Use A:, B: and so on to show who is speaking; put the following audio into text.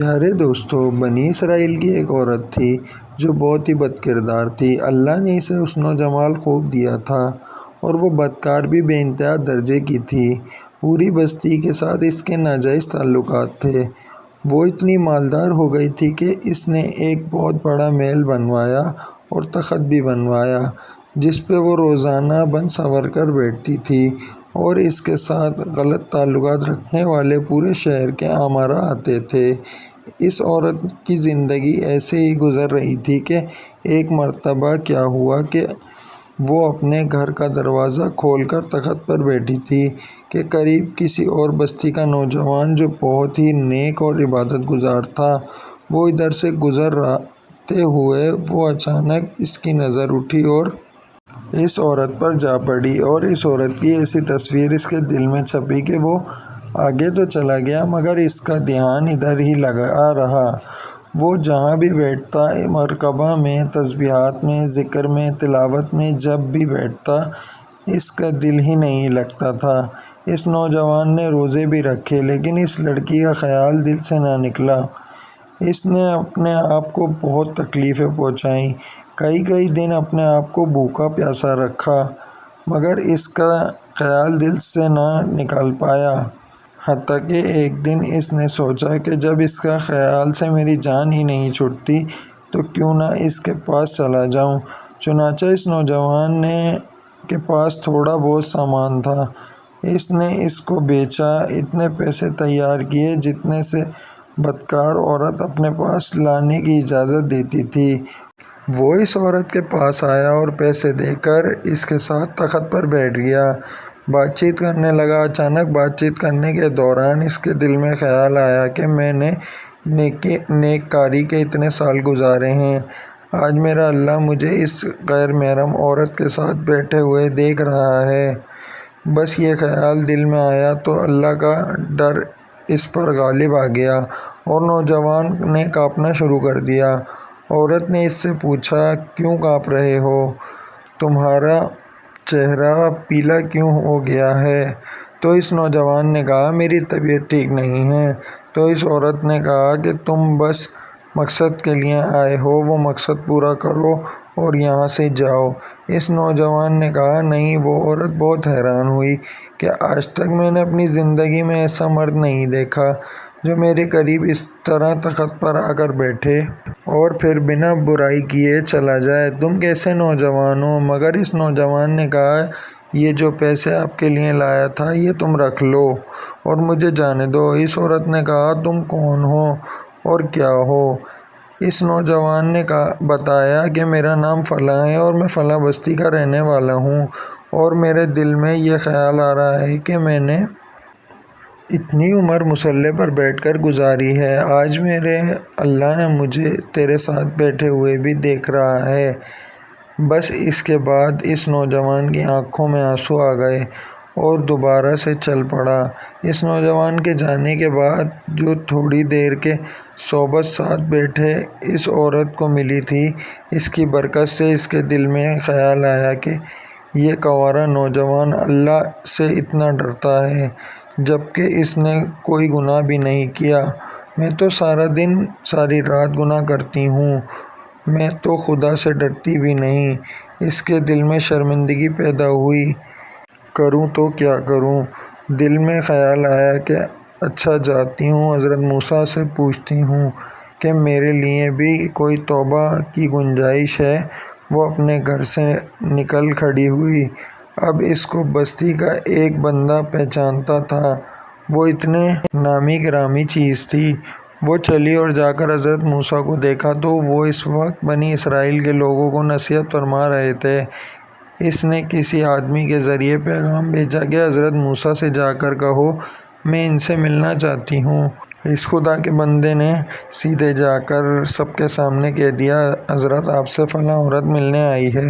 A: پیارے دوستو، بنی اسرائیل کی ایک عورت تھی جو بہت ہی بد کردار تھی۔ اللہ نے اسے حسن و جمال خوب دیا تھا اور وہ بدکار بھی بے انتہا درجے کی تھی۔ پوری بستی کے ساتھ اس کے ناجائز تعلقات تھے۔ وہ اتنی مالدار ہو گئی تھی کہ اس نے ایک بہت بڑا محل بنوایا اور تخت بھی بنوایا جس پہ وہ روزانہ بن سنور کر بیٹھتی تھی، اور اس کے ساتھ غلط تعلقات رکھنے والے پورے شہر کے امرا آتے تھے۔ اس عورت کی زندگی ایسے ہی گزر رہی تھی کہ ایک مرتبہ کیا ہوا کہ وہ اپنے گھر کا دروازہ کھول کر تخت پر بیٹھی تھی کہ قریب کسی اور بستی کا نوجوان جو بہت ہی نیک اور عبادت گزار تھا، وہ ادھر سے گزرتے ہوئے وہ اچانک اس کی نظر اٹھی اور اس عورت پر جا پڑی، اور اس عورت کی ایسی تصویر اس کے دل میں چھپی کہ وہ آگے تو چلا گیا مگر اس کا دھیان ادھر ہی لگا رہا۔ وہ جہاں بھی بیٹھتا، مرکبہ میں، تسبیحات میں، ذکر میں، تلاوت میں، جب بھی بیٹھتا اس کا دل ہی نہیں لگتا تھا۔ اس نوجوان نے روزے بھی رکھے لیکن اس لڑکی کا خیال دل سے نہ نکلا۔ اس نے اپنے آپ کو بہت تکلیفیں پہنچائیں، کئی دن اپنے آپ کو بھوکا پیاسا رکھا مگر اس کا خیال دل سے نہ نکل پایا۔ حتیٰ کہ ایک دن اس نے سوچا کہ جب اس کا خیال سے میری جان ہی نہیں چھوٹتی تو کیوں نہ اس کے پاس چلا جاؤں۔ چنانچہ اس نوجوان کے پاس تھوڑا بہت سامان تھا، اس نے اس کو بیچا، اتنے پیسے تیار کیے جتنے سے بدکار عورت اپنے پاس لانے کی اجازت دیتی تھی۔ وہ اس عورت کے پاس آیا اور پیسے دے کر اس کے ساتھ تخت پر بیٹھ گیا، بات چیت کرنے لگا۔ اچانک بات چیت کرنے کے دوران اس کے دل میں خیال آیا کہ میں نے نیک کاری کے اتنے سال گزارے ہیں، آج میرا اللہ مجھے اس غیر محرم عورت کے ساتھ بیٹھے ہوئے دیکھ رہا ہے۔ بس یہ خیال دل میں آیا تو اللہ کا ڈر اس پر غالب آ گیا اور نوجوان نے کانپنا شروع کر دیا۔ عورت نے اس سے پوچھا، کیوں کانپ رہے ہو؟ تمہارا چہرہ پیلا کیوں ہو گیا ہے؟ تو اس نوجوان نے کہا، میری طبیعت ٹھیک نہیں ہے۔ تو اس عورت نے کہا کہ تم بس مقصد کے لیے آئے ہو، وہ مقصد پورا کرو اور یہاں سے جاؤ۔ اس نوجوان نے کہا، نہیں۔ وہ عورت بہت حیران ہوئی کہ آج تک میں نے اپنی زندگی میں ایسا مرد نہیں دیکھا جو میرے قریب اس طرح تخت پر آ کر بیٹھے اور پھر بنا برائی کیے چلا جائے۔ تم کیسے نوجوان ہو؟ مگر اس نوجوان نے کہا، یہ جو پیسے آپ کے لیے لایا تھا یہ تم رکھ لو اور مجھے جانے دو۔ اس عورت نے کہا، تم کون ہو اور کیا ہو؟ اس نوجوان نے بتایا کہ میرا نام فلاں ہے اور میں فلاں بستی کا رہنے والا ہوں، اور میرے دل میں یہ خیال آ رہا ہے کہ میں نے اتنی عمر مصلی پر بیٹھ کر گزاری ہے، آج میرے اللہ نے مجھے تیرے ساتھ بیٹھے ہوئے بھی دیکھ رہا ہے۔ بس اس کے بعد اس نوجوان کی آنکھوں میں آنسو آ گئے اور دوبارہ سے چل پڑا۔ اس نوجوان کے جانے کے بعد جو تھوڑی دیر کے صحبت ساتھ بیٹھے اس عورت کو ملی تھی، اس کی برکت سے اس کے دل میں خیال آیا کہ یہ کنوارا نوجوان اللہ سے اتنا ڈرتا ہے جبکہ اس نے کوئی گناہ بھی نہیں کیا۔ میں تو سارا دن ساری رات گناہ کرتی ہوں، میں تو خدا سے ڈرتی بھی نہیں۔ اس کے دل میں شرمندگی پیدا ہوئی، کروں تو کیا کروں؟ دل میں خیال آیا کہ اچھا جاتی ہوں حضرت موسیٰ سے پوچھتی ہوں کہ میرے لیے بھی کوئی توبہ کی گنجائش ہے۔ وہ اپنے گھر سے نکل کھڑی ہوئی۔ اب اس کو بستی کا ایک بندہ پہچانتا تھا، وہ اتنے نامی گرامی چیز تھی۔ وہ چلی اور جا کر حضرت موسیٰ کو دیکھا تو وہ اس وقت بنی اسرائیل کے لوگوں کو نصیحت فرما رہے تھے۔ اس نے کسی آدمی کے ذریعے پیغام بھیجا کہ حضرت موسیٰ سے جا کر کہو میں ان سے ملنا چاہتی ہوں۔ اس خدا کے بندے نے سیدھے جا کر سب کے سامنے کہہ دیا، حضرت آپ سے فلاں عورت ملنے آئی ہے۔